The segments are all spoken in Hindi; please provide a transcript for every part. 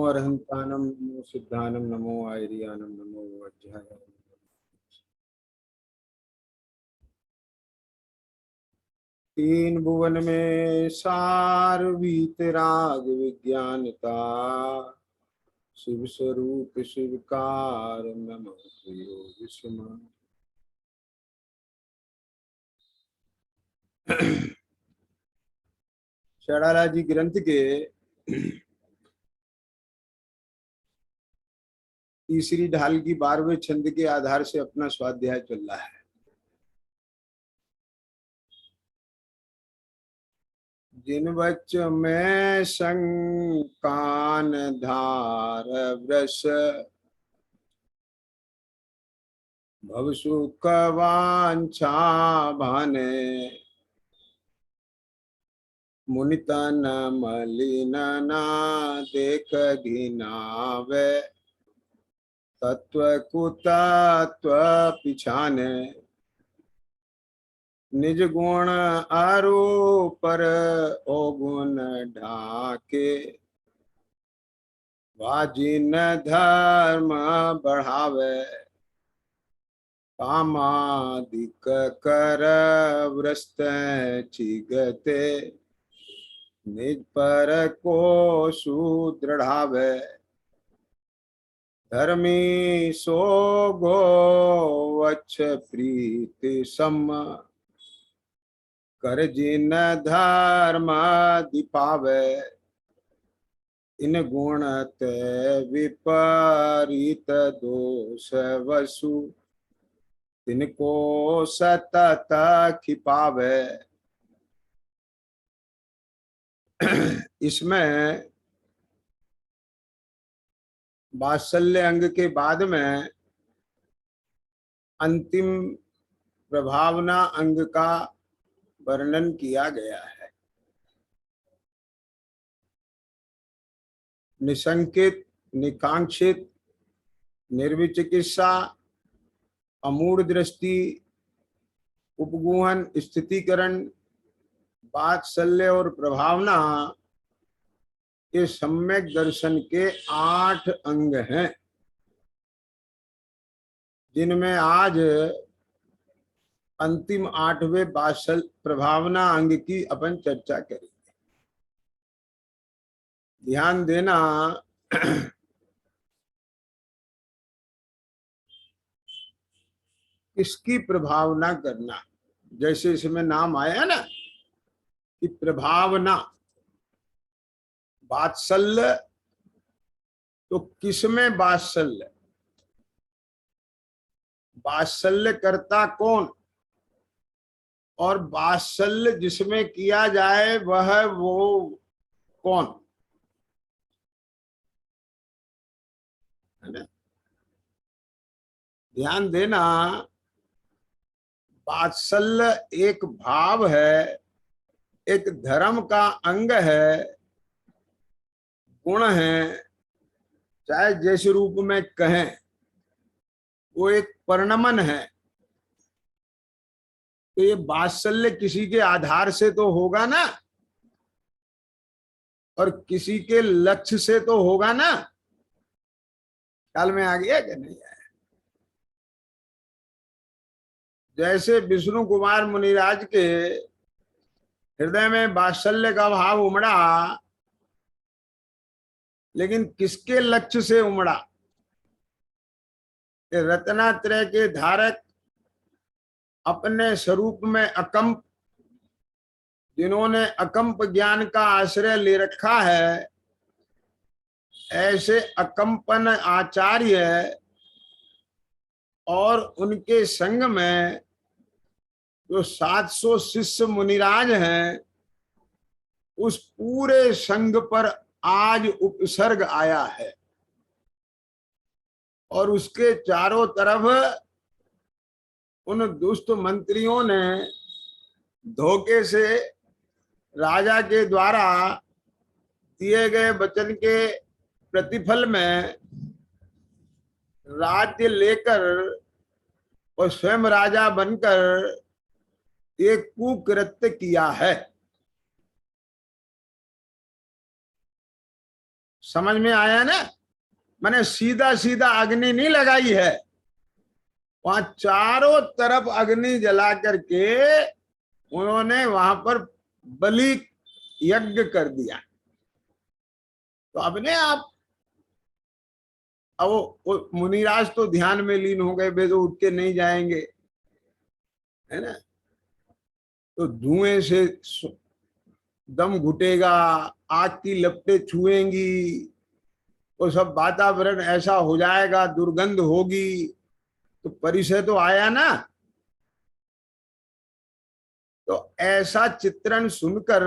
अरहंतानम, नमो सिद्धानम, नमो आयरियानम, नमो वज्राय। तीन भुवन में सार वीतराग विज्ञानता, शिव स्वरूप शिवकार नमः प्रियो विस्म। शराला जी ग्रंथ के तीसरी ढाल की 12वें छंद के आधार से अपना स्वाध्याय चल रहा है। जिन बच्च में संकान धार वृष, भव सुख वांछा भाने, मुनितन मलिन ना देख घिनावे, तत्व कुतत्व पिछाने, निज गुण आरोपर अवगुण ढाके, वाजिन धर्म बढ़ावे, कामादिक कर व्रस्त चिगते, निज पर को सुदृढ़ावे, धर्मी सो गो वच्छ प्रीति सम, कर जिन धर्म दीपावे, इन गुणत विपरीत दोष वसु, तिनको सतत खिपावे। इसमें वात्सल्य अंग के बाद में अंतिम प्रभावना अंग का वर्णन किया गया है। निशंकित, निकांक्षित, निर्विचिकित्सा, अमूढ़ दृष्टि, उपगुहन, स्थितिकरण, वात्सल्य और प्रभावना, ये सम्यक दर्शन के 8 अंग हैं, जिनमें आज अंतिम 8वें वात्सल्य प्रभावना अंग की अपन चर्चा करेंगे। ध्यान देना, इसकी प्रभावना करना, जैसे इसमें नाम आया ना कि प्रभावना, वात्सल्य, तो किसमें वात्सल्य, वात्सल्य करता कौन, और वात्सल्य जिसमें किया जाए वह वो कौन है ना। ध्यान देना, वात्सल्य एक भाव है, एक धर्म का अंग है, गुण है, चाहे जैसे रूप में कहें, वो एक परिणमन है। तो ये वात्सल्य किसी के आधार से तो होगा ना, और किसी के लक्ष्य से तो होगा ना। ख्याल में आ गया कि नहीं आया? जैसे विष्णु कुमार मुनिराज के हृदय में वात्सल्य का भाव उमड़ा, लेकिन किसके लक्ष्य से उमड़ा? रत्नात्रय के धारक, अपने स्वरूप में अकंप, जिन्होंने अकंप ज्ञान का आश्रय ले रखा है, ऐसे अकंपन आचार्य और उनके संग में जो 700 शिष्य मुनिराज हैं, उस पूरे संघ पर आज उपसर्ग आया है, और उसके चारों तरफ उन दुष्ट मंत्रियों ने धोखे से राजा के द्वारा दिए गए वचन के प्रतिफल में राज्य लेकर और स्वयं राजा बनकर एक कुकृत्य किया है। समझ में आया ना? मैंने सीधा सीधा अग्नि नहीं लगाई है, वहां चारों तरफ अग्नि जला करके उन्होंने वहां पर बलि यज्ञ कर दिया। तो अपने आप अब वो मुनिराज तो ध्यान में लीन हो गए, वे तो उठ के नहीं जाएंगे, है ना। तो धुएं से दम घुटेगा, आग की लपटें छुएंगी, वो सब वातावरण ऐसा हो जाएगा, दुर्गंध होगी, तो परिचय तो आया ना। तो ऐसा चित्रण सुनकर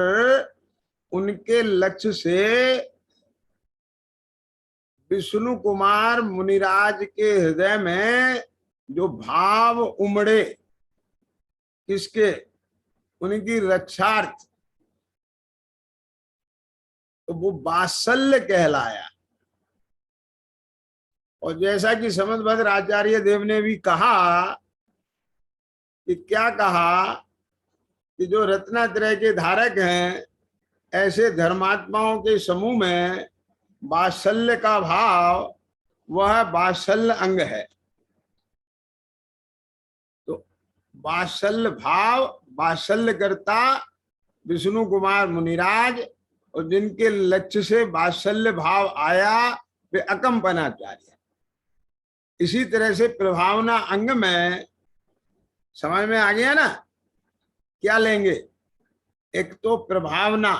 उनके लक्ष्य से विष्णु कुमार मुनिराज के हृदय में जो भाव उमड़े, किसके? उनकी रक्षार्थ, तो वो वात्सल्य कहलाया। और जैसा कि समझभद्र आचार्य देव ने भी कहा कि क्या कहा कि जो रत्नात्रय के धारक हैं, ऐसे धर्मात्माओं के समूह में वात्सल्य का भाव, वह वात्सल्य अंग है। तो वात्सल्य भाव, वात्सल्य करता विष्णु कुमार मुनिराज, और जिनके लक्ष्य से वात्सल्य भाव आया वे अकंपनाचार्य। इसी तरह से प्रभावना अंग में समझ में आ गया ना? क्या लेंगे? एक तो प्रभावना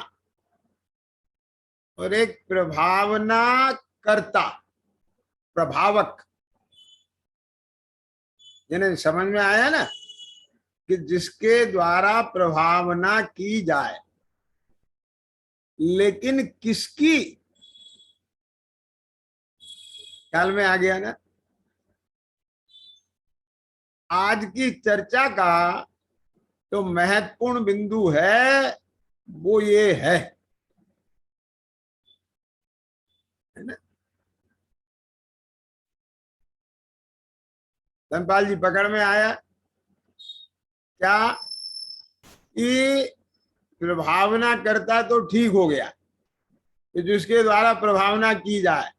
और एक प्रभावना कर्ता, प्रभावक। यानी समझ में आया ना कि जिसके द्वारा प्रभावना की जाए, लेकिन किसकी? ख्याल में आ गया ना? आज की चर्चा का तो महत्वपूर्ण बिंदु है वो ये है ना? धनपाल जी पकड़ में आया क्या? कि प्रभावना करता तो ठीक हो गया कि जिसके द्वारा प्रभावना की जाए,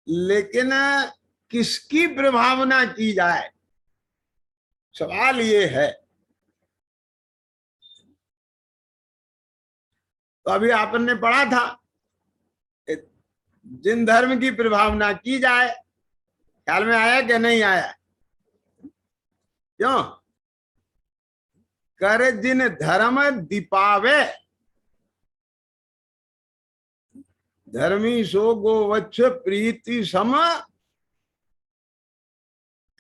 लेकिन किसकी प्रभावना की जाए, सवाल ये है। तो अभी आपने पढ़ा था, जिन धर्म की प्रभावना की जाए। ख्याल में आया कि नहीं आया? क्यों? कर जिन धर्म दीपावे, धर्मी सो गोवत्स प्रीति सम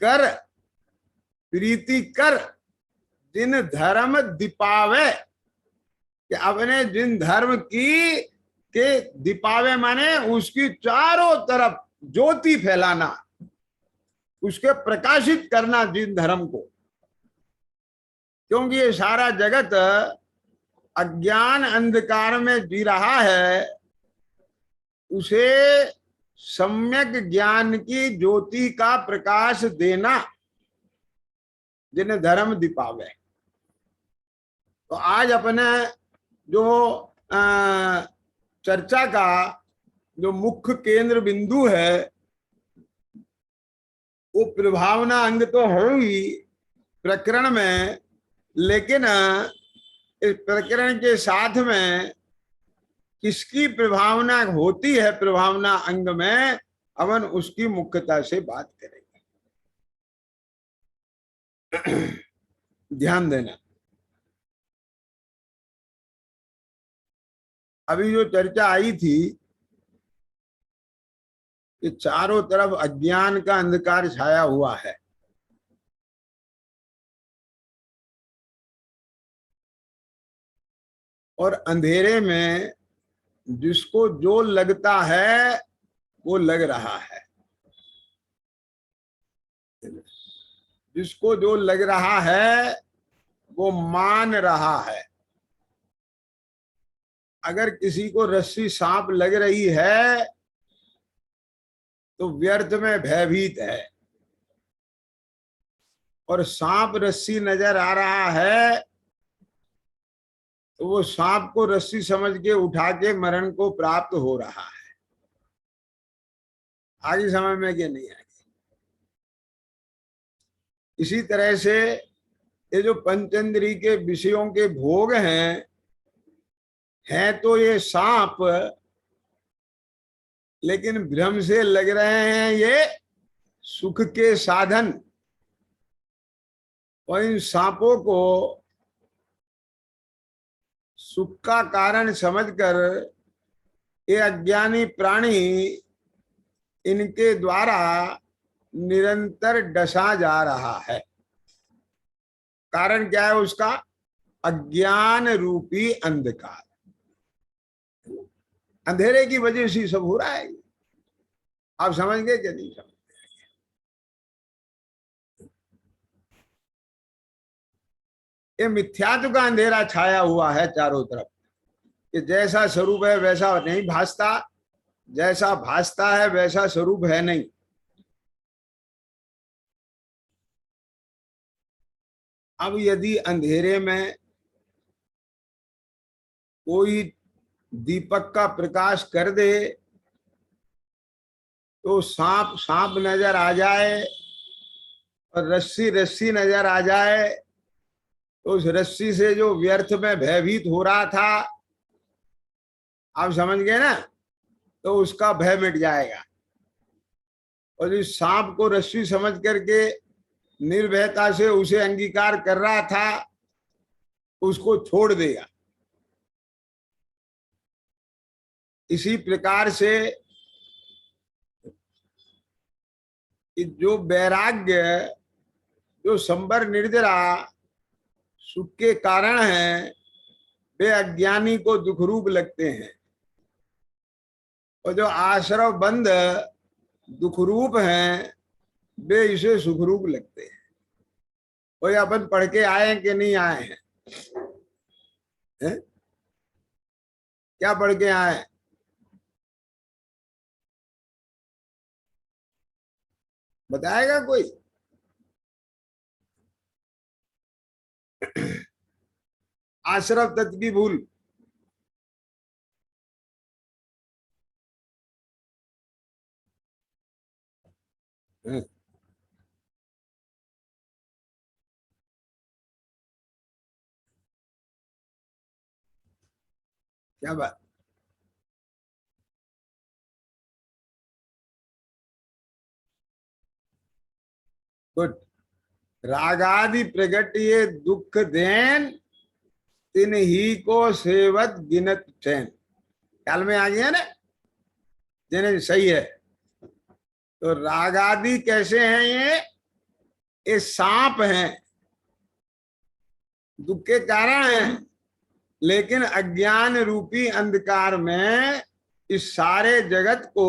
कर, प्रीति कर जिन धर्म दीपावे, कि अपने जिन धर्म की के दीपावे माने उसकी चारों तरफ ज्योति फैलाना, उसके प्रकाशित करना जिन धर्म को। क्योंकि ये सारा जगत अज्ञान अंधकार में जी रहा है, उसे सम्यक ज्ञान की ज्योति का प्रकाश देना जिन्हें धर्म दीपावे। तो आज अपने जो चर्चा का जो मुख्य केंद्र बिंदु है वो प्रभावना अंग तो है ही प्रकरण में, लेकिन इस प्रकरण के साथ में किसकी प्रभावना होती है प्रभावना अंग में, अपन उसकी मुख्यता से बात करेंगे। ध्यान देना, अभी जो चर्चा आई थी कि चारों तरफ अज्ञान का अंधकार छाया हुआ है, और अंधेरे में जिसको जो लगता है वो लग रहा है, जिसको जो लग रहा है वो मान रहा है। अगर किसी को रस्सी सांप लग रही है तो व्यर्थ में भयभीत है, और सांप रस्सी नजर आ रहा है तो वो सांप को रस्सी समझ के उठा के मरण को प्राप्त हो रहा है। आगे समय में कि नहीं आगे। इसी तरह से ये जो पंचेंद्री के विषयों के भोग हैं तो ये सांप, लेकिन भ्रम से लग रहे हैं ये सुख के साधन। और इन सांपों को सुख का कारण समझकर ये अज्ञानी प्राणी इनके द्वारा निरंतर डसा जा रहा है। कारण क्या है उसका? अज्ञान रूपी अंधकार। अंधेरे की वजह से सब हो रहा है। आप समझ गए कि नहीं समझ? ये मिथ्यात्व का अंधेरा छाया हुआ है चारों तरफ, कि जैसा स्वरूप है वैसा नहीं भासता, जैसा भासता है वैसा स्वरूप है नहीं। अब यदि अंधेरे में कोई दीपक का प्रकाश कर दे तो सांप सांप नजर आ जाए और रस्सी रस्सी नजर आ जाए, तो उस रस्सी से जो व्यर्थ में भयभीत हो रहा था, आप समझ गए ना, तो उसका भय मिट जाएगा। और इस सांप को रस्सी समझ करके निर्भयता से उसे अंगीकार कर रहा था, उसको छोड़ देगा। इसी प्रकार से जो वैराग्य, जो संबर निर्जरा सुख के कारण है, वे अज्ञानी को दुख रूप लगते हैं। और जो आश्रव बंद दुख रूप हैं, वे इसे सुख रूप लगते हैं। और अपन पढ़ के आए कि नहीं आए हैं? है? क्या पढ़ के आए? बताएगा कोई? आश्रव तत्व की भूल। क्या बात? गुड। रागादि प्रगटिए दुख देन, तिन ही को सेवत गिनत चैन। ख्याल में आ गया ना? जिन्हें सही है। तो रागादि कैसे हैं? ये सांप हैं, दुख के कारण हैं, लेकिन अज्ञान रूपी अंधकार में इस सारे जगत को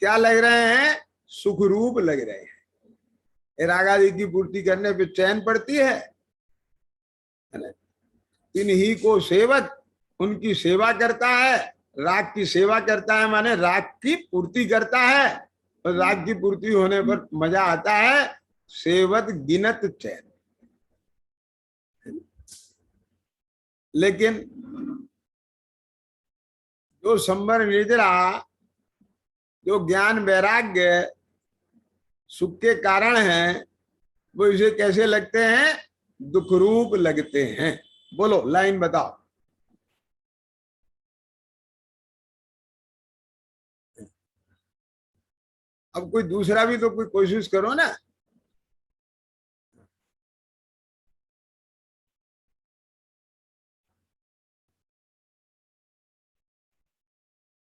क्या लग रहे हैं? सुख रूप लग रहे हैं। रागादि की पूर्ति करने पे चैन पड़ती है ना? इन्हीं को सेवत, उनकी सेवा करता है। राग की सेवा करता है माने राग की पूर्ति करता है, और राग की पूर्ति होने पर मजा आता है। सेवत गिनत चैन। लेकिन जो संबर निर्जरा, जो ज्ञान वैराग्य सुख के कारण हैं, वो इसे कैसे लगते हैं? दुख रूप लगते हैं। बोलो, लाइन बताओ। अब कोई दूसरा भी तो कोई कोशिश करो ना।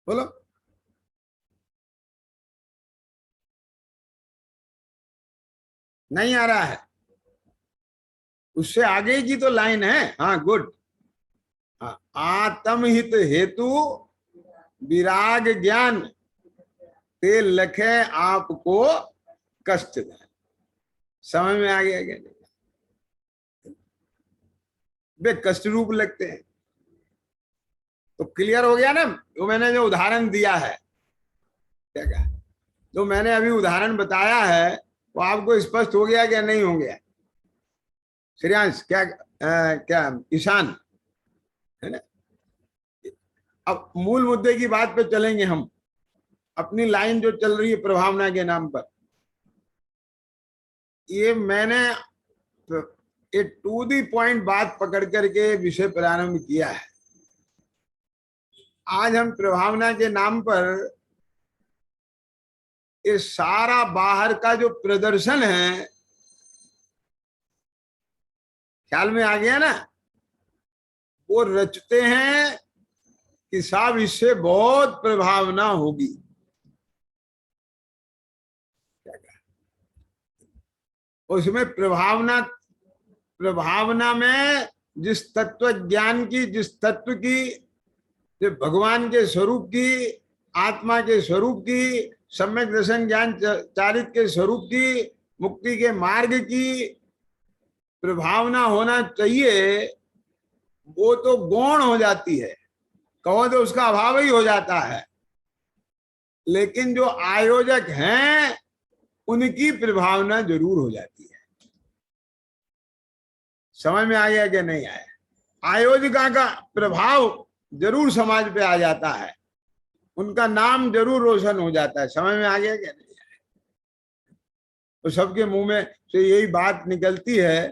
बोलो। नहीं आ रहा है? उससे आगे की तो लाइन है। हाँ, गुड। हाँ, आत्महित हेतु विराग ज्ञान ते लखे आपको कष्ट दें। समझ में आ गया क्या? वे कष्ट रूप लगते हैं। तो क्लियर हो गया ना? तो मैंने जो उदाहरण दिया है, क्या कहा, जो मैंने अभी उदाहरण बताया है, वो आपको स्पष्ट हो गया क्या नहीं हो गया? श्रेयांश, क्या क्या ईशान, है ना? अब मूल मुद्दे की बात पे चलेंगे हम। अपनी लाइन जो चल रही है प्रभावना के नाम पर, ये मैंने एक टू दी पॉइंट बात पकड़ करके विषय प्रारंभ किया है। आज हम प्रभावना के नाम पर ये सारा बाहर का जो प्रदर्शन है, ख्याल में आ गया ना, वो रचते हैं कि साहब इससे बहुत प्रभावना होगी। उसमें प्रभावना में जिस तत्व ज्ञान की, जिस तत्व की, जो भगवान के स्वरूप की, आत्मा के स्वरूप की, सम्यक दर्शन ज्ञान चारित के स्वरूप की, मुक्ति के मार्ग की प्रभावना होना चाहिए, वो तो गौण हो जाती है, कहो तो उसका अभाव ही हो जाता है। लेकिन जो आयोजक हैं उनकी प्रभावना जरूर हो जाती है। समझ में आ गया कि नहीं आया? आयोजिका का प्रभाव जरूर समाज पे आ जाता है, उनका नाम जरूर रोशन हो जाता है। समझ में आ गया कि नहीं आया? तो सबके मुंह में से यही बात निकलती है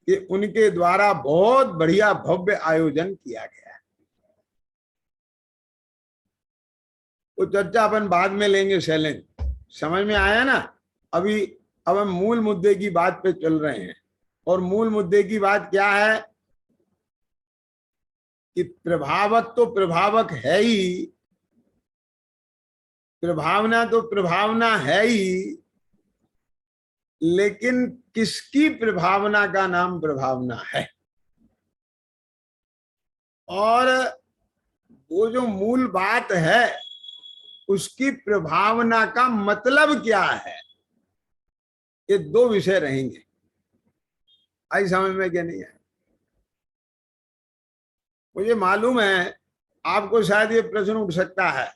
कि उनके द्वारा बहुत बढ़िया भव्य आयोजन किया गया है। वो चर्चा अपन बाद में लेंगे शैलेंद्र, समझ में आया ना? अभी अब हम मूल मुद्दे की बात पे चल रहे हैं, और मूल मुद्दे की बात क्या है कि प्रभावक तो प्रभावक है ही, प्रभावना तो प्रभावना है ही, लेकिन किसकी प्रभावना का नाम प्रभावना है, और वो जो मूल बात है उसकी प्रभावना का मतलब क्या है, ये दो विषय रहेंगे। आई समझ में क्या नहीं है? मुझे मालूम है आपको शायद ये प्रश्न उठ सकता है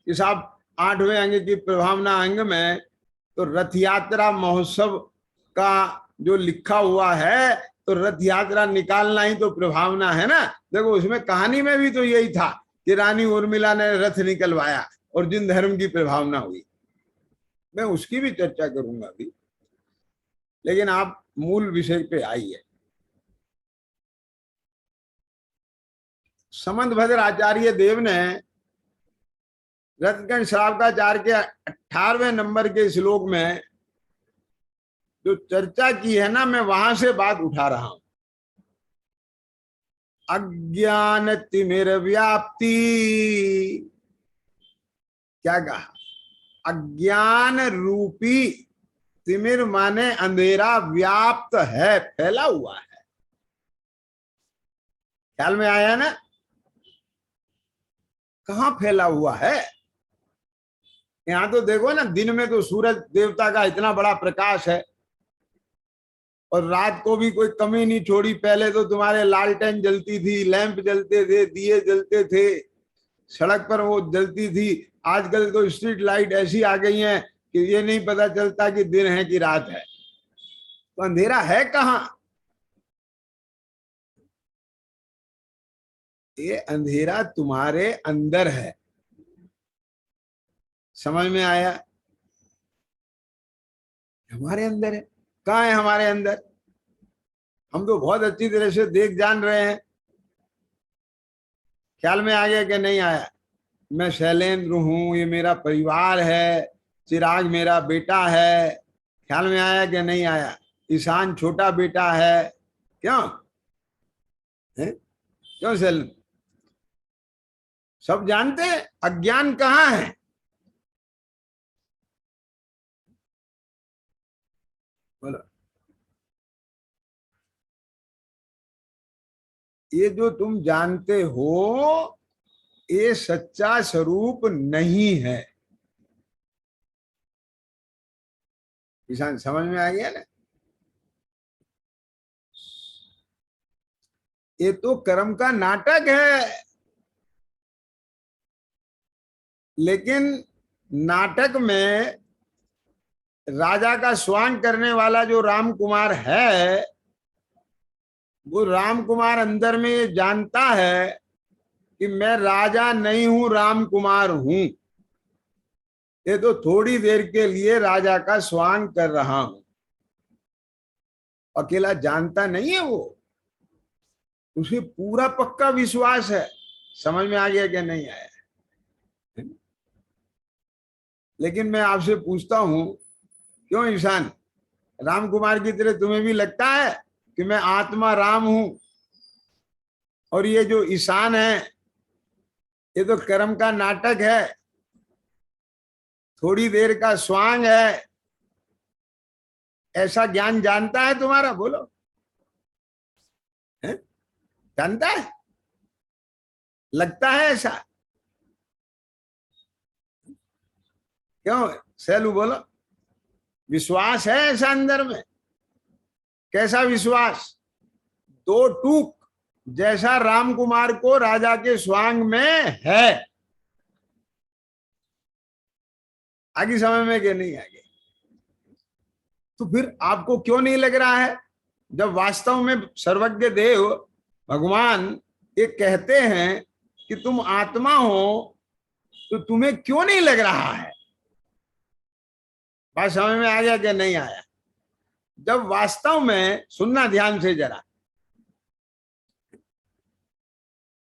कि साहब 8वें अंग की प्रभावना अंग में तो रथ यात्रा महोत्सव का जो लिखा हुआ है, तो रथ यात्रा निकालना ही तो प्रभावना है ना। देखो उसमें कहानी में भी तो यही था कि रानी उर्मिला ने रथ निकलवाया और जिन धर्म की प्रभावना हुई। मैं उसकी भी चर्चा करूंगा अभी, लेकिन आप मूल विषय पे आइए। समंतभद्र आचार्य देव ने रत्नगंज श्रावकाचार्य के 18वें नंबर के श्लोक में जो चर्चा की है ना, मैं वहां से बात उठा रहा हूं। अज्ञान तिमिर व्याप्ति, क्या कहा? अज्ञान रूपी तिमिर माने अंधेरा व्याप्त है, फैला हुआ है। ख्याल में आया ना? कहां फैला हुआ है? यहां तो देखो ना, दिन में तो सूरज देवता का इतना बड़ा प्रकाश है, और रात को भी कोई कमी नहीं छोड़ी। पहले तो तुम्हारे लालटेन जलती थी, लैंप जलते थे, दिए जलते थे, सड़क पर वो जलती थी। आजकल तो स्ट्रीट लाइट ऐसी आ गई हैं कि ये नहीं पता चलता कि दिन है कि रात है। तो अंधेरा है कहाँ? ये अंधेरा तुम्हारे अंदर है। समझ में आया? हमारे अंदर है। कहाँ है हमारे अंदर? हम तो बहुत अच्छी तरह से देख जान रहे हैं। ख्याल में आ गया कि नहीं आया? मैं शैलेंद्र हूं, ये मेरा परिवार है, चिराग मेरा बेटा है। ख्याल में आया कि नहीं आया? ईशान छोटा बेटा है। क्यों है? क्यों शैलेंद्र? सब जानते हैं अज्ञान कहाँ है। बोलो। ये जो तुम जानते हो ये सच्चा स्वरूप नहीं है। किसान समझ में आ गया ना? ये तो कर्म का नाटक है। लेकिन नाटक में राजा का स्वांग करने वाला जो राम कुमार है, वो राम कुमार अंदर में ये जानता है कि मैं राजा नहीं हूं, राम कुमार हूं। ये तो थोड़ी देर के लिए राजा का स्वांग कर रहा हूं। अकेला जानता नहीं है वो, उसे पूरा पक्का विश्वास है। समझ में आ गया कि नहीं आया? लेकिन मैं आपसे पूछता हूं, क्यों ईशान, राम कुमार की तरह तुम्हें भी लगता है कि मैं आत्मा राम हूं और ये जो ईशान है ये तो कर्म का नाटक है, थोड़ी देर का स्वांग है, ऐसा ज्ञान जानता है तुम्हारा? बोलो, है? जानता है? लगता है ऐसा? क्यों सैलू, बोलो, विश्वास है ऐसा अंदर में? कैसा विश्वास? दो टूक जैसा राम कुमार को राजा के स्वांग में है। आगे समझ में कि नहीं आगे? तो फिर आपको क्यों नहीं लग रहा है, जब वास्तव में सर्वज्ञ देव भगवान ये कहते हैं कि तुम आत्मा हो, तो तुम्हें क्यों नहीं लग रहा है? बात समझ में आ गया कि नहीं आया? जब वास्तव में, सुनना ध्यान से जरा,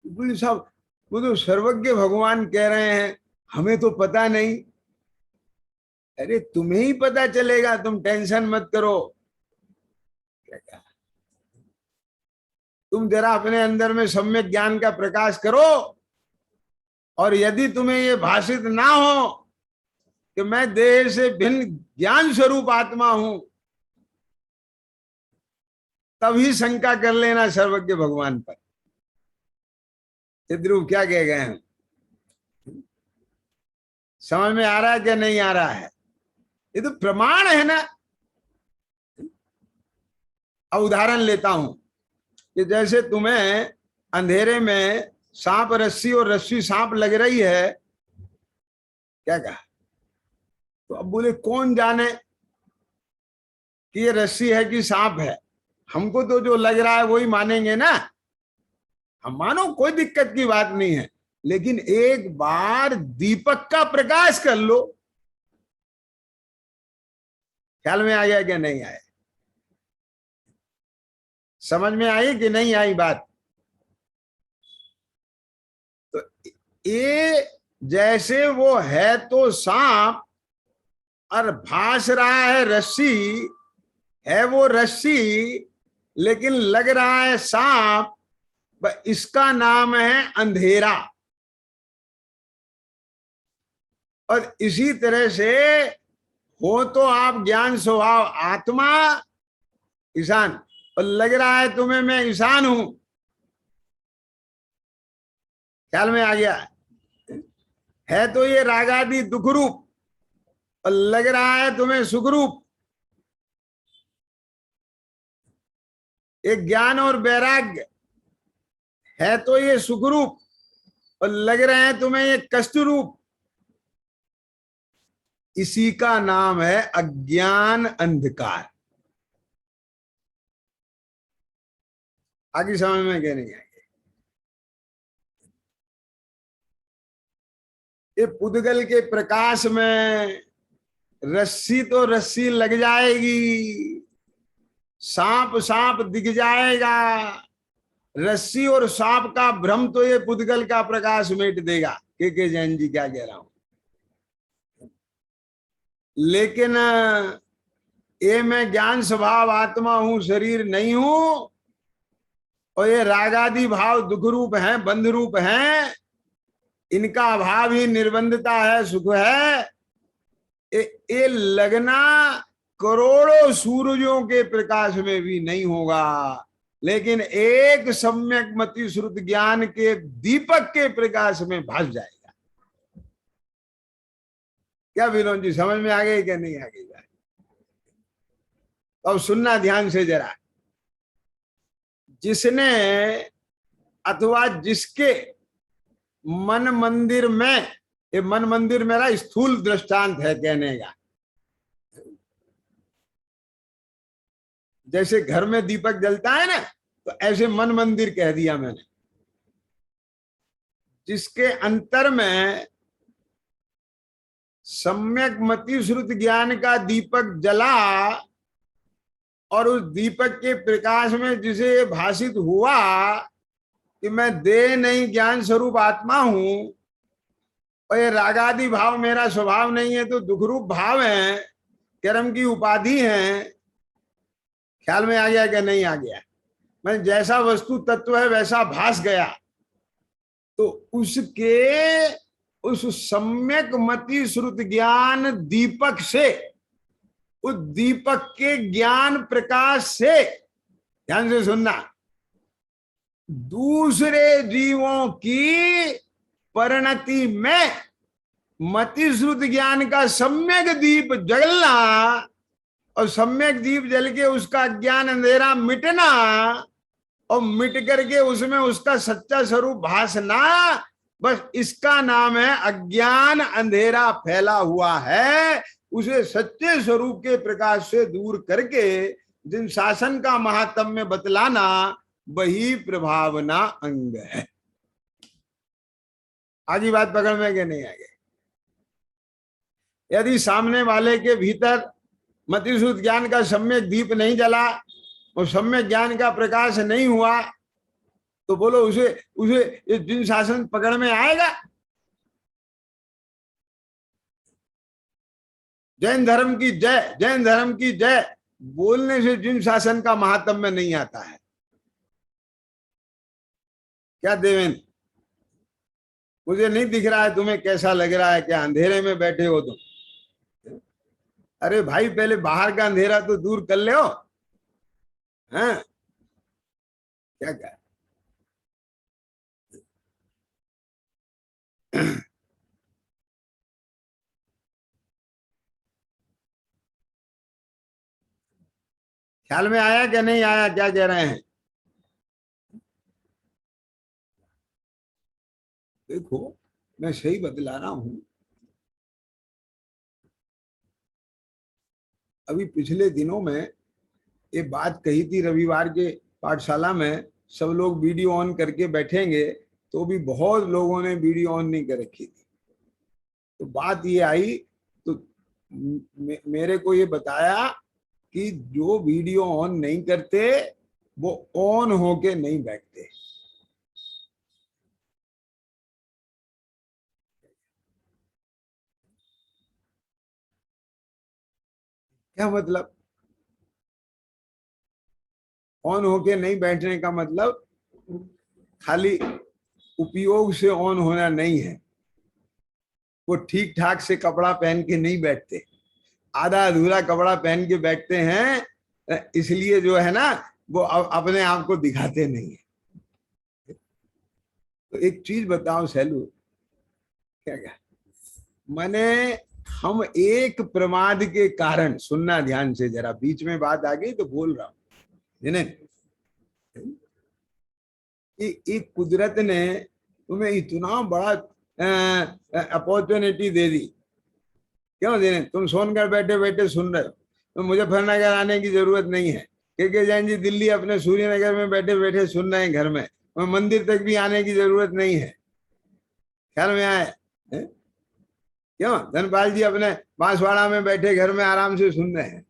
बोले साहब वो तो सर्वज्ञ भगवान कह रहे हैं, हमें तो पता नहीं। अरे तुम्हें ही पता चलेगा, तुम टेंशन मत करो। क्या कहा? तुम जरा अपने अंदर में सम्यक ज्ञान का प्रकाश करो, और यदि तुम्हें ये भाषित ना हो कि मैं देह से भिन्न ज्ञान स्वरूप आत्मा हूं, तभी शंका कर लेना सर्वज्ञ भगवान पर। ध्रुव क्या कह गए हैं? समझ में आ रहा है कि नहीं आ रहा है? ये तो प्रमाण है ना। अब उदाहरण लेता हूं कि जैसे तुम्हें अंधेरे में सांप रस्सी और रस्सी सांप लग रही है, क्या कहा? तो अब बोले कौन जाने कि ये रस्सी है कि सांप है, हमको तो जो लग रहा है वही मानेंगे ना। हम मानो, कोई दिक्कत की बात नहीं है, लेकिन एक बार दीपक का प्रकाश कर लो। ख्याल में आ गया कि नहीं आया? समझ में आई कि नहीं आई बात? तो ये जैसे वो है तो सांप, और भास रहा है रस्सी, है वो रस्सी लेकिन लग रहा है सांप, इसका नाम है अंधेरा। और इसी तरह से हो तो आप ज्ञान स्वभाव आत्मा ईशान, और लग रहा है तुम्हें मैं ईशान हूं। ख्याल में आ गया? है तो ये रागादि दुख रूप, और लग रहा है तुम्हें सुख रूप। एक ज्ञान और वैराग्य, है तो ये सुख रूप, और लग रहे हैं तुम्हें ये कष्ट रूप। इसी का नाम है अज्ञान, अंधकार। आगे समझ में क्या नहीं आएंगे? ये पुद्गल के प्रकाश में रस्सी तो रस्सी लग जाएगी, सांप सांप दिख जाएगा, रस्सी और सांप का भ्रम तो ये पुद्गल का प्रकाश मिट देगा। के जैन जी क्या कह रहा हूं? लेकिन ये मैं ज्ञान स्वभाव आत्मा हूं, शरीर नहीं हूं, और ये रागादि भाव दुख रूप है, बंध रूप है, इनका अभाव ही निर्बंधता है, सुख है। ये लगना करोड़ों सूरजों के प्रकाश में भी नहीं होगा, लेकिन एक सम्यक मति श्रुत ज्ञान के दीपक के प्रकाश में भास जाएगा। क्या विनोद जी, समझ में आ गई क्या नहीं आ गई? अब सुनना ध्यान से जरा। जिसने अथवा जिसके मन मंदिर में, ये मन मंदिर मेरा स्थूल दृष्टांत है कहने का, जैसे घर में दीपक जलता है ना, तो ऐसे मन मंदिर कह दिया मैंने। जिसके अंतर में सम्यक मति श्रुत ज्ञान का दीपक जला और उस दीपक के प्रकाश में जिसे भाषित हुआ कि मैं देह नहीं ज्ञान स्वरूप आत्मा हूं और ये रागादि भाव मेरा स्वभाव नहीं है, तो दुख रूप भाव है, कर्म की उपाधि है। ख्याल में आ गया कि नहीं आ गया? मैं जैसा वस्तु तत्व है वैसा भास गया। तो उसके उस सम्यक मति श्रुत ज्ञान दीपक से, उस दीपक के ज्ञान प्रकाश से, ध्यान से सुनना, दूसरे जीवों की परिणति में मति श्रुत ज्ञान का सम्यक दीप जलना और सम्यक दीप जल के उसका ज्ञान अंधेरा मिटना और मिट करके उसमें उसका सच्चा स्वरूप भासना, बस इसका नाम है अज्ञान अंधेरा फैला हुआ है। उसे सच्चे स्वरूप के प्रकाश से दूर करके जिन शासन का महात्म्य बतलाना, वही प्रभावना अंग है। आगे बात पकड़ में के नहीं आगे? यदि सामने वाले के भीतर मतिश्रुत ज्ञान का सम्यक दीप नहीं जला और सम्यक ज्ञान का प्रकाश नहीं हुआ, तो बोलो उसे उसे जिन शासन पकड़ में आएगा? जैन धर्म की जय, जैन धर्म की जय बोलने से जिन शासन का महात्म्य नहीं आता है। क्या देवेंद्र, मुझे नहीं दिख रहा है, तुम्हें कैसा लग रहा है? क्या अंधेरे में बैठे हो तुम? अरे भाई, पहले बाहर का अंधेरा तो दूर कर ले हो। हाँ, क्या क्या ख्याल में आया कि नहीं आया? क्या कह रहे हैं? देखो, मैं सही बतला रहा हूं। अभी पिछले दिनों में ये बात कही थी रविवार के पाठशाला में, सब लोग वीडियो ऑन करके बैठेंगे, तो भी बहुत लोगों ने वीडियो ऑन नहीं कर रखी थी। तो बात ये आई, तो मेरे को ये बताया कि जो वीडियो ऑन नहीं करते वो ऑन होके नहीं बैठते। क्या मतलब? ऑन होके नहीं बैठने का मतलब खाली उपयोग से ऑन होना नहीं है। वो ठीक ठाक से कपड़ा पहन के नहीं बैठते, आधा अधूरा कपड़ा पहन के बैठते हैं, इसलिए जो है ना वो अपने आप को दिखाते नहीं है। तो एक चीज बताओ सैलू, क्या क्या माने, हम एक प्रमाद के कारण, सुनना ध्यान से, जरा बीच में बात आ गई तो बोल रहा हूं, एक कुदरत ने तुम्हें इतना बड़ा अपॉर्चुनिटी दे दी। क्यों देने? तुम सोनकर बैठे बैठे सुन रहे हो, तो मुजफ्फरनगर आने की जरूरत नहीं है। के जैन जी दिल्ली अपने सूर्यनगर में बैठे बैठे सुन रहे हैं घर में, मंदिर तक भी आने की जरूरत नहीं है। ख्याल में आए? क्यों? धनपाल जी अपने बांसवाड़ा में बैठे घर में आराम से सुन रहे हैं।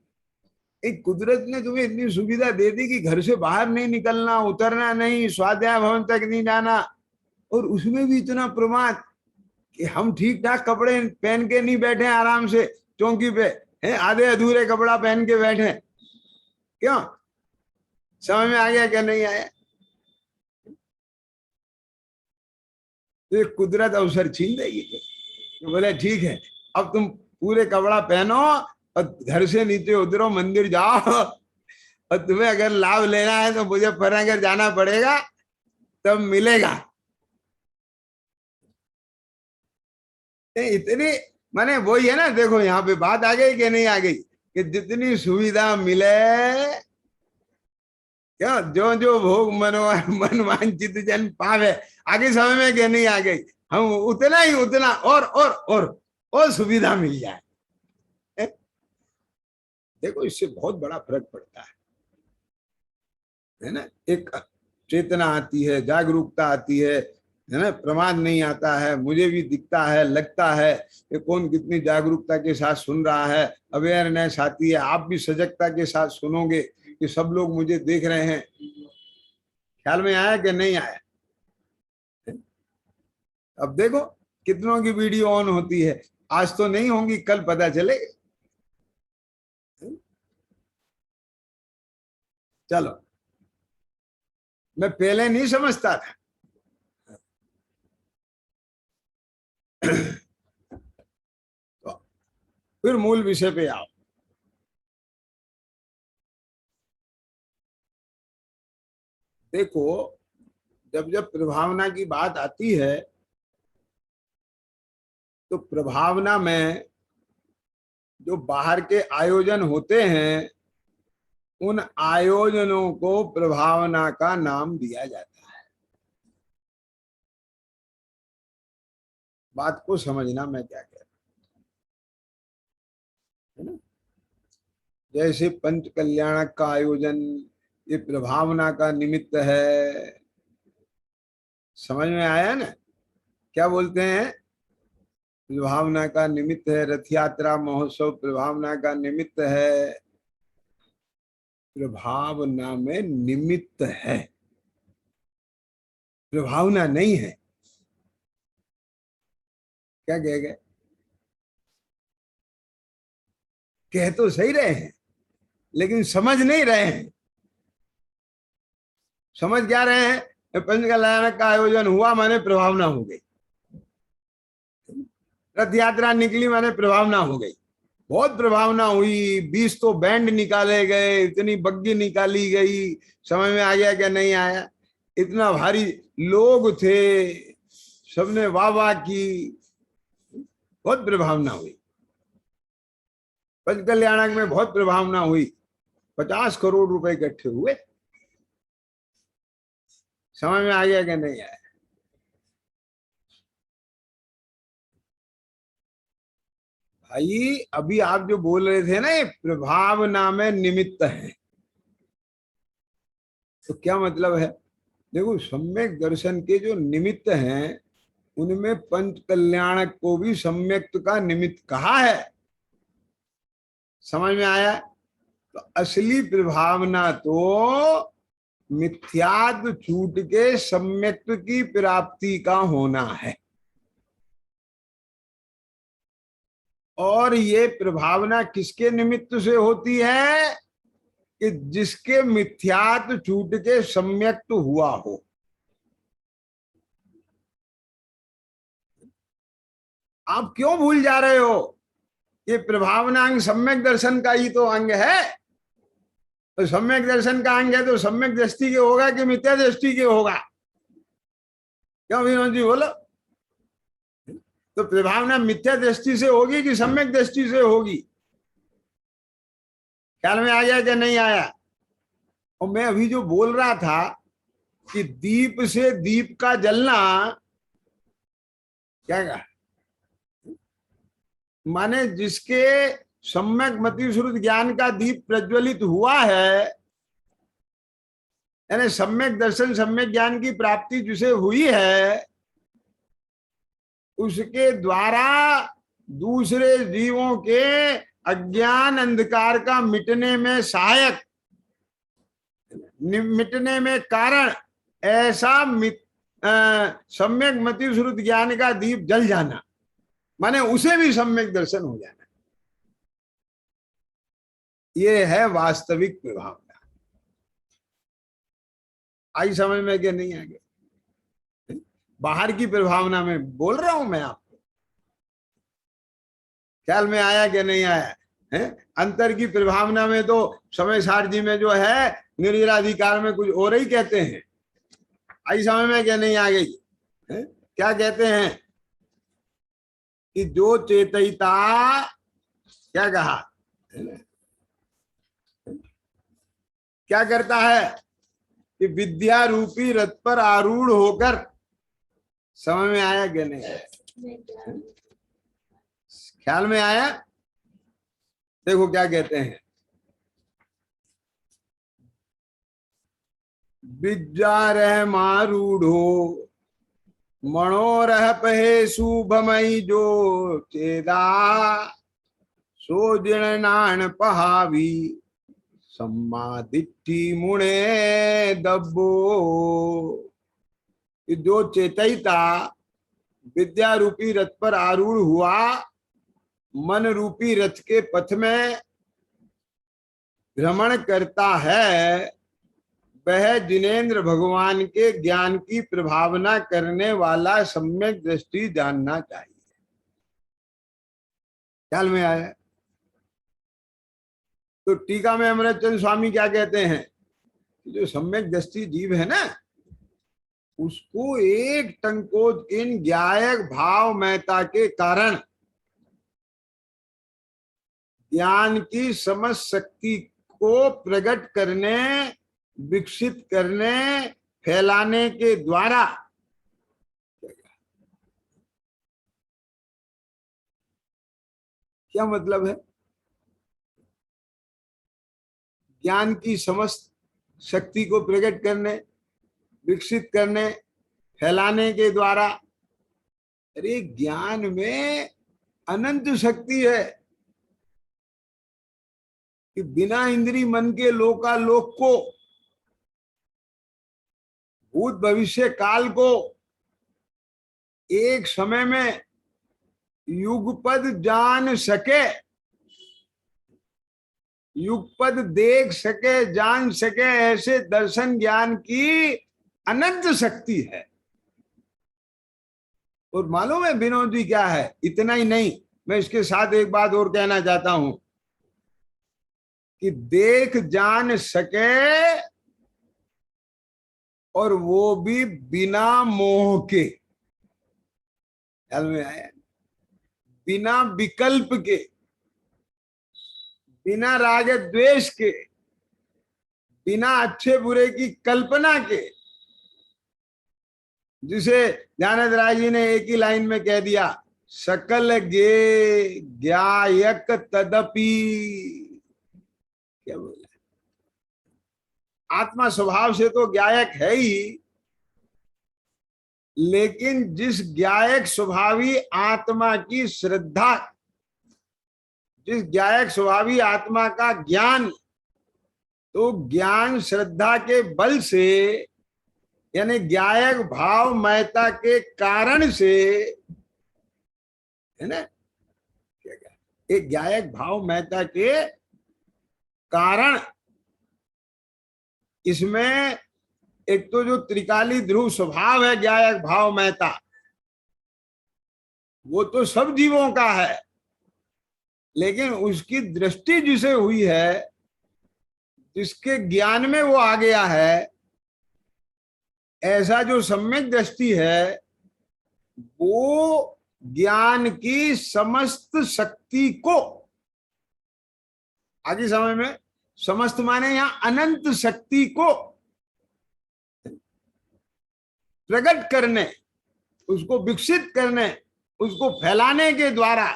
एक कुदरत ने तुम्हें इतनी सुविधा दे दी कि घर से बाहर नहीं निकलना, उतरना नहीं, स्वाध्याय भवन तक नहीं जाना, और उसमें भी इतना प्रमाद कि हम ठीक ठाक कपड़े पहन के नहीं बैठे आराम से चौकी पे, हैं आधे अधूरे कपड़ा पहन के बैठे। क्यों? समझ में आ गया क्या नहीं आया? तो कुदरत अवसर छीन देगी। तो बोले ठीक है, अब तुम पूरे कपड़ा पहनो और घर से नीचे उतरो, मंदिर जाओ, और तुम्हें अगर लाभ लेना है तो मुजफ्फरनगर जाना पड़ेगा, तब मिलेगा। इतनी माने वही है ना, देखो यहाँ पे बात आ गई कि नहीं आ गई, कि जितनी सुविधा मिले, क्या जो जो भोग मन वांछित जन पावे, आगे समय में कि नहीं आ गई, हम उतना ही उतना और सुविधा मिल जाए। देखो, इससे बहुत बड़ा फर्क पड़ता है ना? एक चेतना आती है, जागरूकता आती है, है ना, प्रमाद नहीं आता है। मुझे भी दिखता है, लगता है कि कौन कितनी जागरूकता के साथ सुन रहा है, अवेयरनेस आती है। आप भी सजगता के साथ सुनोगे कि सब लोग मुझे देख रहे हैं। ख्याल में आया कि नहीं आया? अब देखो कितनों की वीडियो ऑन होती है। आज तो नहीं होंगी, कल पता चलेगा। चलो, मैं पहले नहीं समझता था। तो फिर मूल विषय पे आओ। देखो, जब जब प्रभावना की बात आती है तो प्रभावना में जो बाहर के आयोजन होते हैं, उन आयोजनों को प्रभावना का नाम दिया जाता है। बात को समझना मैं क्या कह रहा हूं, है ना। जैसे पंच कल्याणक का आयोजन, ये प्रभावना का निमित्त है। समझ में आया ना? क्या बोलते हैं? प्रभावना का निमित्त है। रथ यात्रा महोत्सव प्रभावना का निमित्त है। प्रभावना में निमित्त है, प्रभावना नहीं है। क्या कह गए? कह तो सही रहे हैं लेकिन समझ नहीं रहे हैं। समझ क्या रहे हैं? पंच कल्याणक का आयोजन हुआ माने प्रभावना हो गई, रथ यात्रा निकली माने प्रभावना हो गई। बहुत प्रभावना हुई, 20 तो बैंड निकाले गए, इतनी बग्गी निकाली गई। समझ में आ गया क्या नहीं आया? इतना भारी लोग थे, सबने वाह वाह की, बहुत प्रभावना हुई। पंच कल्याणक में बहुत प्रभावना हुई। 50 करोड़ रुपए इकट्ठे हुए। समझ में आ गया कि नहीं आया? भाई अभी आप जो बोल रहे थे ना, ये प्रभावना में निमित्त है, तो क्या मतलब है? देखो, सम्यक दर्शन के जो निमित्त हैं उनमें पंच कल्याणक को भी सम्यक्त का निमित्त कहा है। समझ में आया? तो असली प्रभावना तो मिथ्यात्व छूट के सम्यक्त की प्राप्ति का होना है। और ये प्रभावना किसके निमित्त से होती है? कि जिसके मिथ्यात्व छूट के सम्यक्त हुआ हो। आप क्यों भूल जा रहे हो? ये प्रभावना अंग सम्यक दर्शन का ही तो अंग है। तो सम्यक दर्शन का अंग है तो सम्यक दृष्टि के होगा कि मिथ्या दृष्टि के होगा? क्यों विनोद जी बोलो? तो प्रभावना मिथ्या दृष्टि से होगी कि सम्यक दृष्टि से होगी? ख्याल में आ गया क्या नहीं आया? और मैं अभी जो बोल रहा था कि दीप से दीप का जलना, क्या कहा? माने जिसके सम्यक मति श्रुत ज्ञान का दीप प्रज्वलित हुआ है, यानी सम्यक दर्शन सम्यक ज्ञान की प्राप्ति जिसे हुई है, उसके द्वारा दूसरे जीवों के अज्ञान अंधकार का मिटने में सहायक, मिटने में कारण ऐसा सम्यक मति श्रुत ज्ञान का दीप जल जाना, माने उसे भी सम्यक दर्शन हो जाना। ये है वास्तविक प्रभावना। आई समझ में कि नहीं आ गया? बाहर की प्रभावना में बोल रहा हूं मैं आपको। ख्याल में आया कि नहीं आया है? अंतर की प्रभावना में तो समय सारथी में जो है निर्जराधिकार में कुछ और ही कहते हैं। आई समझ में क्या नहीं आ गई है? क्या कहते हैं कि जो चेतयिता, क्या कहा, क्या करता है कि विद्या रूपी रथ पर आरूढ़ होकर, समझ में आया कि नहीं आया? ख्याल में आया? देखो क्या कहते हैं, विद्या रह मारूढ़ो मनोरह पहे शुभमई जो चेदा सो जिण नान पहावी सम्मादिट्ठी मुणे दब्बो। जो चेतैता विद्या रूपी रथ पर आरूढ़ हुआ, मन रूपी रथ के पथ में भ्रमण करता है, वह जिनेन्द्र भगवान के ज्ञान की प्रभावना करने वाला सम्यक दृष्टि जानना चाहिए। ख्याल में आया? तो टीका में अमृतचंद स्वामी क्या कहते हैं? जो सम्यक दृष्टि जीव है ना, उसको एक टंकोज इन ज्ञायक भाव महता के कारण ज्ञान की समझ शक्ति को प्रकट करने, विकसित करने, फैलाने के द्वारा क्या मतलब है? ज्ञान की समस्त शक्ति को प्रकट करने, विकसित करने, फैलाने के द्वारा। अरे ज्ञान में अनंत शक्ति है कि बिना इंद्री मन के लोकालोक को, भूत भविष्य काल को एक समय में युगपद जान सके, युगपद देख सके, जान सके, ऐसे दर्शन ज्ञान की अनंत शक्ति है। और मालूम है विनोद जी क्या है? इतना ही नहीं, मैं इसके साथ एक बात और कहना चाहता हूं कि देख जान सके, और वो भी बिना मोह के। ख्याल में आया? बिना विकल्प के, बिना राग द्वेष के, बिना अच्छे बुरे की कल्पना के, जिसे ध्यानद राय जी ने एक ही लाइन में कह दिया, सकल गे ज्ञायक तदपि। क्या बोला? आत्मा स्वभाव से तो ज्ञायक है ही, लेकिन जिस ज्ञायक स्वभावी आत्मा की श्रद्धा, जिस ज्ञायक स्वभावी आत्मा का ज्ञान, तो ज्ञान श्रद्धा के बल से, यानी ज्ञायक भाव महता के कारण से, है ना, एक ज्ञायक भाव महता के कारण इसमें एक तो जो त्रिकाली ध्रुव स्वभाव है ज्ञायक भाव महता, वो तो सब जीवों का है, लेकिन उसकी दृष्टि जिसे हुई है, जिसके ज्ञान में वो आ गया है, ऐसा जो सम्यक दृष्टि है, वो ज्ञान की समस्त शक्ति को, आगे समय में समस्त माने यहां अनंत शक्ति को प्रकट करने, उसको विकसित करने, उसको फैलाने के द्वारा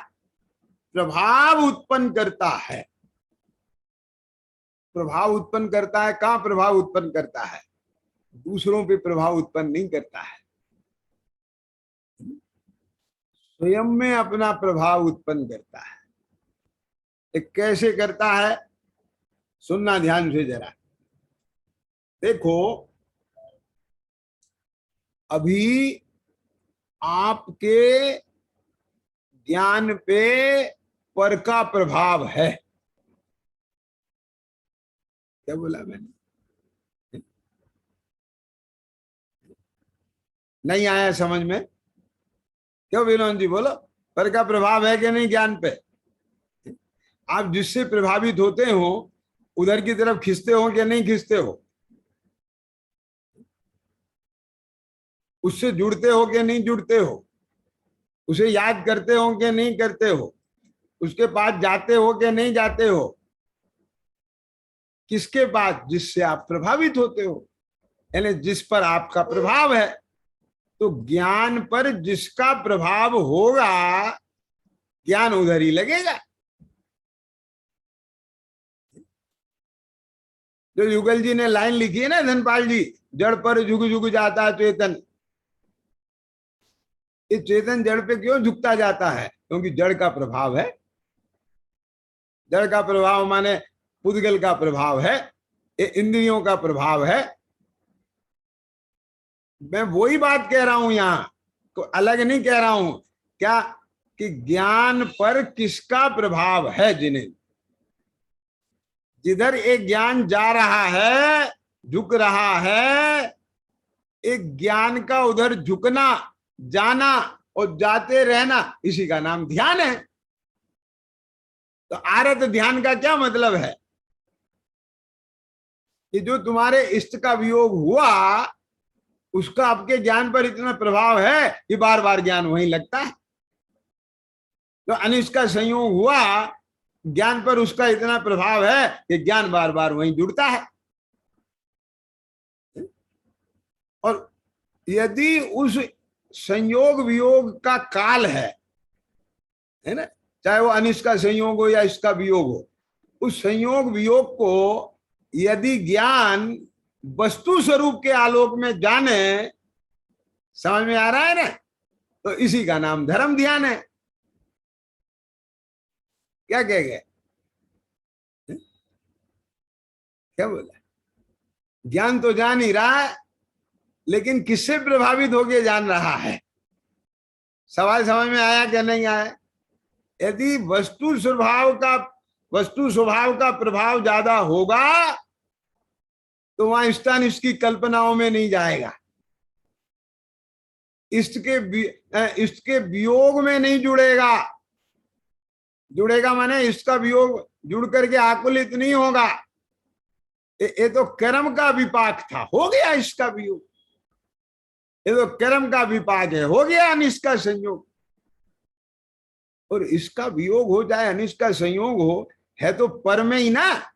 प्रभाव उत्पन्न करता है। प्रभाव उत्पन्न करता है। कहां प्रभाव उत्पन्न करता है? दूसरों पे प्रभाव उत्पन्न नहीं करता है, स्वयं में अपना प्रभाव उत्पन्न करता है। एक कैसे करता है? सुनना ध्यान से जरा। देखो, अभी आपके ज्ञान पे पर का प्रभाव है। क्या बोला मैंने? नहीं आया समझ में? क्यों विनोद जी, बोलो। पर का प्रभाव है कि नहीं ज्ञान पे? आप जिससे प्रभावित होते हो उधर की तरफ खींचते हो कि नहीं खींचते हो? उससे जुड़ते हो कि नहीं जुड़ते हो? उसे याद करते हो कि नहीं करते हो? उसके पास जाते हो कि नहीं जाते हो? किसके पास? जिससे आप प्रभावित होते हो, यानी जिस पर आपका प्रभाव है। तो ज्ञान पर जिसका प्रभाव होगा, ज्ञान उधर ही लगेगा। जो युगल जी ने लाइन लिखी है ना, धनपाल जी, जड़ पर जुग जुग जाता चेतन, ये चेतन जड़ पे क्यों झुकता जाता है? क्योंकि जड़ का प्रभाव है। जड़ का प्रभाव माने पुद्गल का प्रभाव है, ये इंद्रियों का प्रभाव है। मैं वही बात कह रहा हूं, यहां को अलग नहीं कह रहा हूं। क्या कि ज्ञान पर किसका प्रभाव है? जिन्हें जिधर एक ज्ञान जा रहा है, झुक रहा है, एक ज्ञान का उधर झुकना, जाना और जाते रहना, इसी का नाम ध्यान है। तो आरत ध्यान का क्या मतलब है? कि जो तुम्हारे इष्ट का वियोग हुआ, उसका आपके ज्ञान पर इतना प्रभाव है कि बार बार ज्ञान वहीं लगता है। तो अनिष्ट का संयोग हुआ, ज्ञान पर उसका इतना प्रभाव है कि ज्ञान बार बार वहीं जुड़ता है। और यदि उस संयोग वियोग का काल है ना, चाहे वो अनिष्ट का संयोग हो या इसका वियोग हो, उस संयोग वियोग को यदि ज्ञान वस्तु स्वरूप के आलोक में जाने, समझ में आ रहा है ना, तो इसी का नाम धर्म ध्यान है। क्या कह गए? क्या बोला? ज्ञान तो जान ही रहा है, लेकिन किससे प्रभावित होके जान रहा है? सवाल समझ में आया क्या नहीं आया? यदि वस्तु स्वभाव का प्रभाव ज्यादा होगा तो वहां इष्टान इसकी कल्पनाओं में नहीं जाएगा, इष्ट के वियोग में नहीं जुड़ेगा। जुड़ेगा माने इष्ट का वियोग जुड़ करके आकुलित नहीं होगा। ये तो कर्म का विपाक था, हो गया इसका वियोग। ये तो कर्म का विपाक है, हो गया अनिष्ट का संयोग। और इसका वियोग हो चाहे अनिष्ट का संयोग हो, है तो पर में ही ना।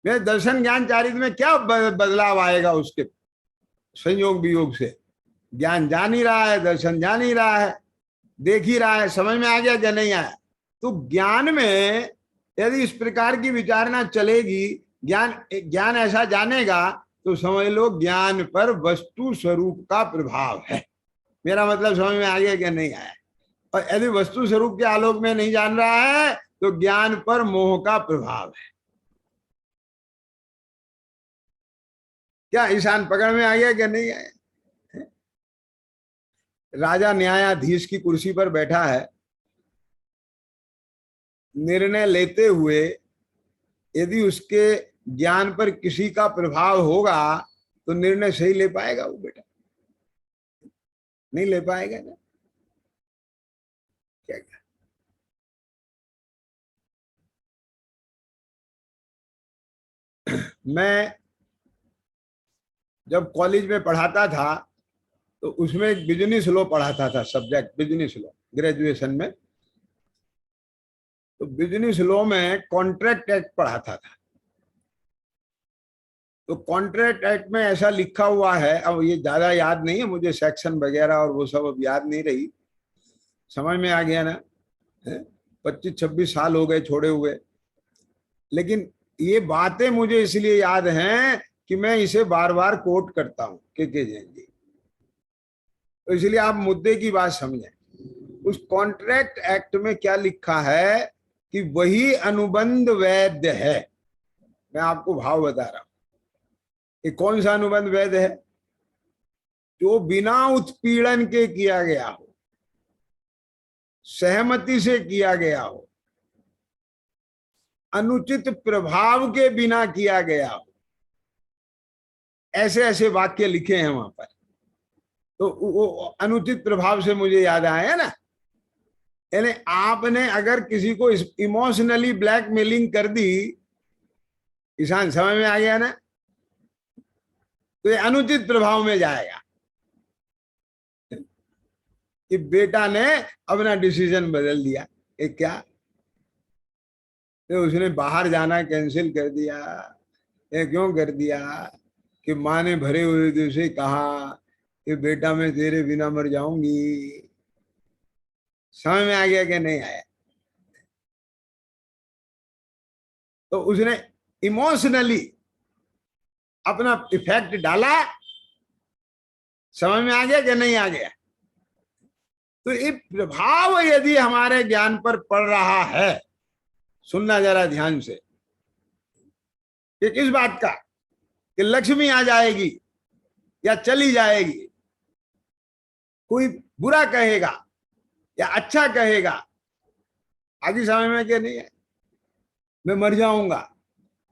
मेरे दर्शन ज्ञान चारित्र में क्या बदलाव आएगा उसके संयोग वियोग से? ज्ञान जान ही रहा है, दर्शन जान ही रहा है, देख ही रहा है। समझ में आ गया क्या नहीं आया? तो ज्ञान में यदि इस प्रकार की विचारना चलेगी, ज्ञान ऐसा जानेगा, तो समझ लो ज्ञान पर वस्तु स्वरूप का प्रभाव है। मेरा मतलब समझ में आ गया क्या नहीं आया? और यदि वस्तु स्वरूप के आलोक में नहीं जान रहा है, तो ज्ञान पर मोह का प्रभाव है। क्या ईशान पकड़ में आ गया क्या नहीं आया? राजा न्यायाधीश की कुर्सी पर बैठा है, निर्णय लेते हुए यदि उसके ज्ञान पर किसी का प्रभाव होगा तो निर्णय सही ले पाएगा वो बेटा? नहीं ले पाएगा ना। क्या मैं जब कॉलेज में पढ़ाता था तो उसमें एक बिजनेस लॉ पढ़ाता था, सब्जेक्ट बिजनेस लॉ, ग्रेजुएशन में। तो बिजनेस लॉ में कॉन्ट्रैक्ट एक्ट पढ़ाता था। तो कॉन्ट्रैक्ट एक्ट में ऐसा लिखा हुआ है, अब ये ज्यादा याद नहीं है मुझे, सेक्शन वगैरह और वो सब अब याद नहीं रही। समझ में आ गया ना? 25-26 साल हो गए छोड़े हुए, लेकिन ये बातें मुझे इसलिए याद हैं कि मैं इसे बार बार कोट करता हूं के जैन जी। तो इसलिए आप मुद्दे की बात समझें। उस कॉन्ट्रैक्ट एक्ट में क्या लिखा है कि वही अनुबंध वैध है। मैं आपको भाव बता रहा हूं। ये कौन सा अनुबंध वैध है? जो बिना उत्पीड़न के किया गया हो, सहमति से किया गया हो, अनुचित प्रभाव के बिना किया गया हो। ऐसे ऐसे वाक्य लिखे हैं वहां पर। तो वो अनुचित प्रभाव से मुझे याद आया ना, यानी आपने अगर किसी को इमोशनली ब्लैकमेलिंग कर दी, किसान, समझ में आ गया ना, तो ये अनुचित प्रभाव में जाएगा। कि बेटा ने अपना डिसीजन बदल दिया, ये क्या? तो उसने बाहर जाना कैंसिल कर दिया। ये क्यों कर दिया? कि माँ ने भरे हुए दिल से कहा कि बेटा मैं तेरे बिना मर जाऊंगी। समझ में आ गया कि नहीं आया? तो उसने इमोशनली अपना इफेक्ट डाला। समझ में आ गया कि नहीं आ गया? तो ये प्रभाव यदि हमारे ज्ञान पर पड़ रहा है, सुनना जरा ध्यान से, कि किस बात का, कि लक्ष्मी आ जाएगी या चली जाएगी, कोई बुरा कहेगा या अच्छा कहेगा, आगे समय में क्या नहीं है, मैं मर जाऊंगा,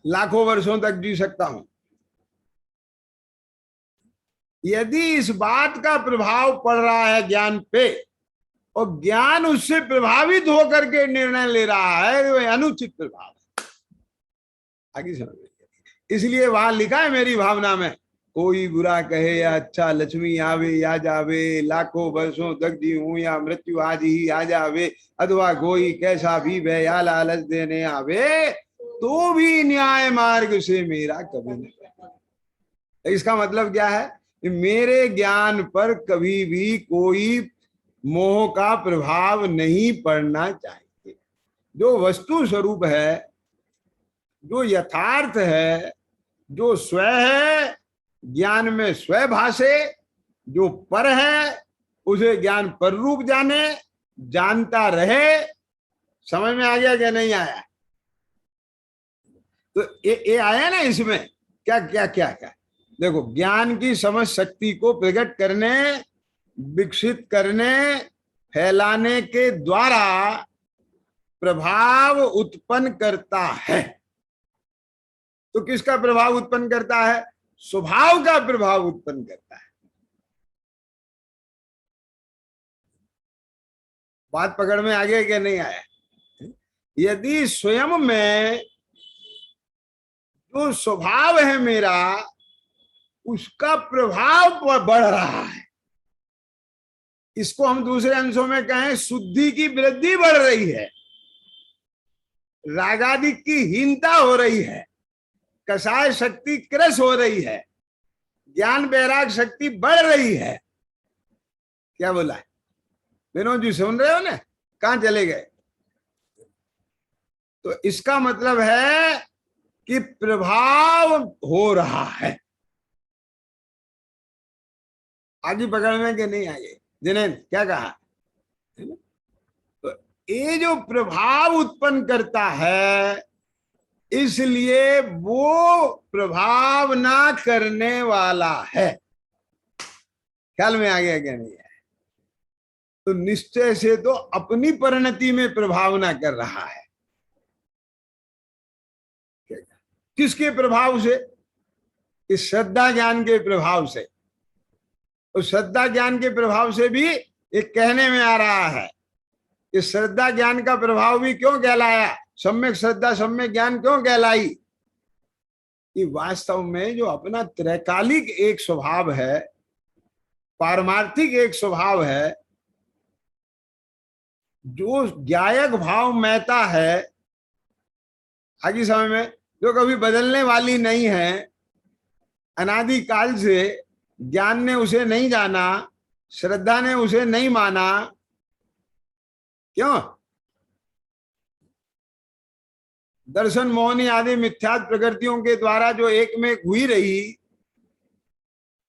लाखों वर्षों तक जी सकता हूं, यदि इस बात का प्रभाव पड़ रहा है ज्ञान पे और ज्ञान उससे प्रभावित होकर के निर्णय ले रहा है, वह अनुचित प्रभाव है। आगे समझ, इसलिए वहां लिखा है मेरी भावना में, कोई बुरा कहे या अच्छा, लक्ष्मी आवे या जावे, लाखों वर्षों तक जीऊं या मृत्यु आज ही आ जावे, अथवा कोई कैसा भी भय या लालच देने आवे, तो भी न्याय मार्ग से मेरा कभी नहीं। इसका मतलब क्या है कि मेरे ज्ञान पर कभी भी कोई मोह का प्रभाव नहीं पड़ना चाहिए। जो वस्तु स्वरूप है, जो यथार्थ है, जो स्व है, ज्ञान में स्व भाषे, जो पर है उसे ज्ञान पर रूप जाने, जानता रहे। समझ में आ गया क्या नहीं आया? तो ये आया ना इसमें, क्या क्या क्या क्या, देखो, ज्ञान की समझ शक्ति को प्रकट करने, विकसित करने, फैलाने के द्वारा प्रभाव उत्पन्न करता है। तो किसका प्रभाव उत्पन्न करता है? स्वभाव का प्रभाव उत्पन्न करता है। बात पकड़ में आ गया क्या नहीं आया? यदि स्वयं में जो स्वभाव है मेरा, उसका प्रभाव बढ़ रहा है, इसको हम दूसरे अंशों में कहें शुद्धि की वृद्धि बढ़ रही है, रागादि की हीनता हो रही है, कषाय शक्ति क्रश हो रही है, ज्ञान वैराग शक्ति बढ़ रही है। क्या बोला है विनोद जी, सुन रहे हो ना? कहां चले गए? तो इसका मतलब है कि प्रभाव हो रहा है। आगे पकड़ में के नहीं आए? जिन्हें क्या कहा, तो ये जो प्रभाव उत्पन्न करता है, इसलिए वो प्रभाव ना करने वाला है। ख्याल में आ गया क्या नहीं है? तो निश्चय से तो अपनी परिणति में प्रभाव ना कर रहा है। किसके प्रभाव से? इस श्रद्धा ज्ञान के प्रभाव से। उस श्रद्धा ज्ञान के प्रभाव से भी एक कहने में आ रहा है कि श्रद्धा ज्ञान का प्रभाव भी क्यों कहलाया, सम्यक श्रद्धा सम्यक ज्ञान क्यों कहलाई? कि वास्तव में जो अपना त्रैकालिक एक स्वभाव है, पारमार्थिक एक स्वभाव है, जो ज्ञायक भाव महता है, आगे समय में जो कभी बदलने वाली नहीं है, अनादि काल से ज्ञान ने उसे नहीं जाना, श्रद्धा ने उसे नहीं माना। क्यों? दर्शन मोहनी आदि मिथ्यात्व प्रकृतियों के द्वारा जो एक में हुई रही,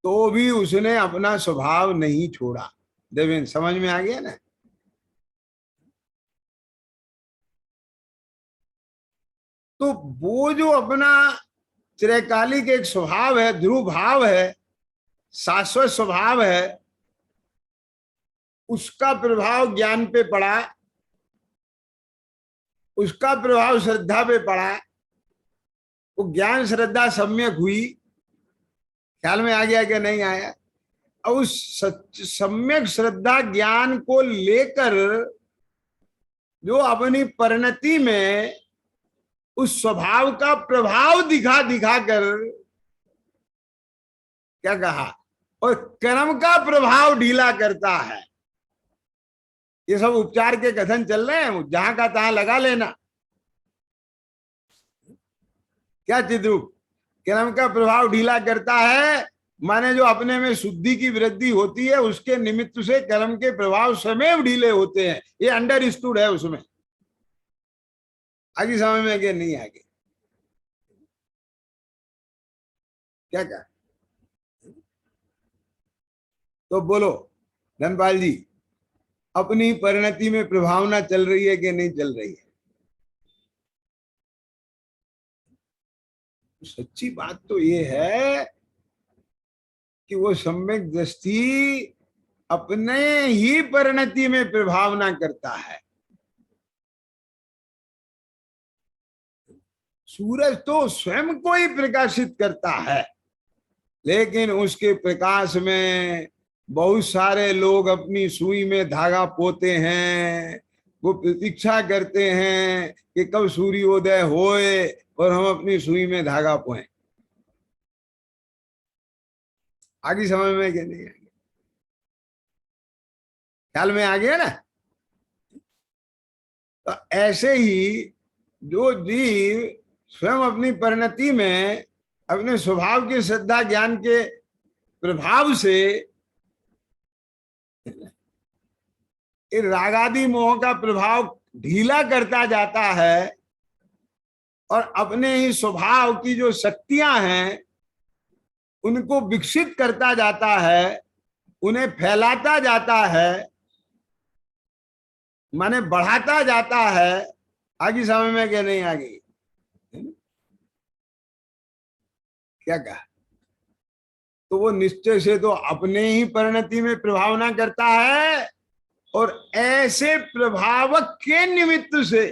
तो भी उसने अपना स्वभाव नहीं छोड़ा। देवेंद्र, समझ में आ गया ना? तो वो जो अपना चिरकालिक एक स्वभाव है, ध्रुव भाव है, शाश्वत स्वभाव है, उसका प्रभाव ज्ञान पे पड़ा, उसका प्रभाव श्रद्धा पे पड़ा, वो ज्ञान श्रद्धा सम्यक हुई। ख्याल में आ गया कि नहीं आया? और उस सम्यक श्रद्धा ज्ञान को लेकर जो अपनी परिणति में उस स्वभाव का प्रभाव दिखा दिखा कर, क्या कहा, और कर्म का प्रभाव ढीला करता है। ये सब उपचार के कथन चल रहे हैं, जहां का तहां लगा लेना। क्या चिद्रूप? कर्म का प्रभाव ढीला करता है, माने जो अपने में शुद्धि की वृद्धि होती है, उसके निमित्त से कर्म के प्रभाव स्वयं ढीले होते हैं। ये अंडरस्टूड है उसमें। आगे समझ में कि नहीं आगे? क्या क्या? तो बोलो धनपाल जी। अपनी परिणति में प्रभावना चल रही है कि नहीं चल रही है। सच्ची बात तो ये है कि वो सम्यक दृष्टि अपने ही परिणति में प्रभावना करता है। सूरज तो स्वयं को ही प्रकाशित करता है, लेकिन उसके प्रकाश में बहुत सारे लोग अपनी सुई में धागा पोते हैं। वो प्रतीक्षा करते हैं कि कब सूर्योदय होए और हम अपनी सुई में धागा पोए। आगे समझ में क्या नहीं आगे? ख्याल में आ गया ना? तो ऐसे ही जो जीव स्वयं अपनी परिणति में अपने स्वभाव के श्रद्धा ज्ञान के प्रभाव से रागादि मोह का प्रभाव ढीला करता जाता है और अपने ही स्वभाव की जो शक्तियां हैं उनको विकसित करता जाता है, उन्हें फैलाता जाता है, माने बढ़ाता जाता है। आगे समझ में क्या नहीं आ गई? क्या कहा? तो वो निश्चय से तो अपने ही परिणति में प्रभावना करता है और ऐसे प्रभावक के निमित्त से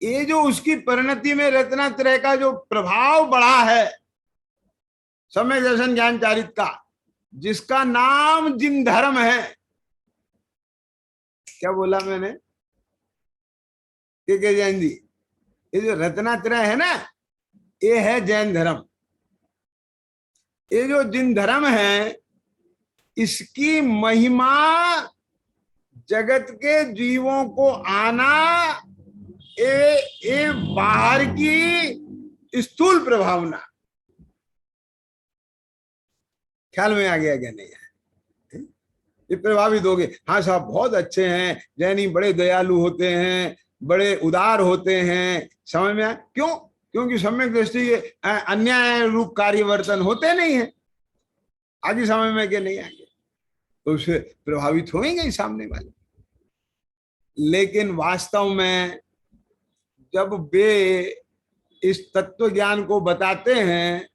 ये जो उसकी परिणति में रत्नात्रय का जो प्रभाव बढ़ा है सम्यक दर्शन ज्ञान चारित का, जिसका नाम जिन धर्म है। क्या बोला मैंने? के जैन जी, ये जो रत्नात्रय है ना, ये है जैन धर्म। ये जो जिन धर्म है इसकी महिमा जगत के जीवों को आना ये बाहर की स्थूल प्रभावना। ख्याल में आ गया क्या नहीं है? ये प्रभावित हो गए। हाँ साहब बहुत अच्छे हैं, जैनी बड़े दयालु होते हैं, बड़े उदार होते हैं। समझ में आया? क्यों? क्योंकि सम्यक दृष्टि के अन्याय रूप कार्यवर्तन होते नहीं है। आगे समझ में क्या नहीं आएंगे तो उससे प्रभावित होंगे सामने वाले। लेकिन वास्तव में जब वे इस तत्व ज्ञान को बताते हैं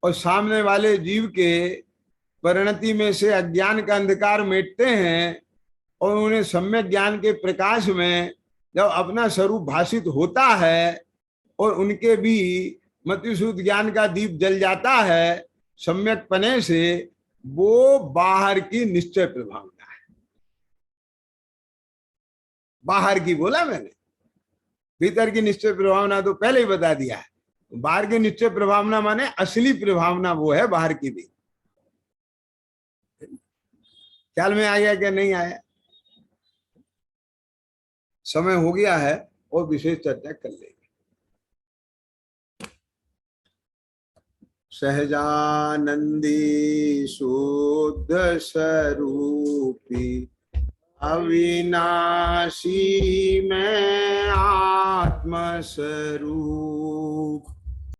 और सामने वाले जीव के परिणति में से अज्ञान का अंधकार मिटते हैं और उन्हें सम्यक ज्ञान के प्रकाश में जब अपना स्वरूप भाषित होता है और उनके भी मतिशुद्ध ज्ञान का दीप जल जाता है सम्यक पने से, वो बाहर की निश्चय प्रभावना है। बाहर की बोला मैंने, भीतर की निश्चय प्रभावना तो पहले ही बता दिया है। बाहर की निश्चय प्रभावना माने असली प्रभावना वो है बाहर की भी। ख्याल में आ गया क्या नहीं आया? समय हो गया है और विशेष चर्चा कर लेंगे। सहजानंदी शुद्ध स्वरूपी अविनाशी में आत्म स्वरूप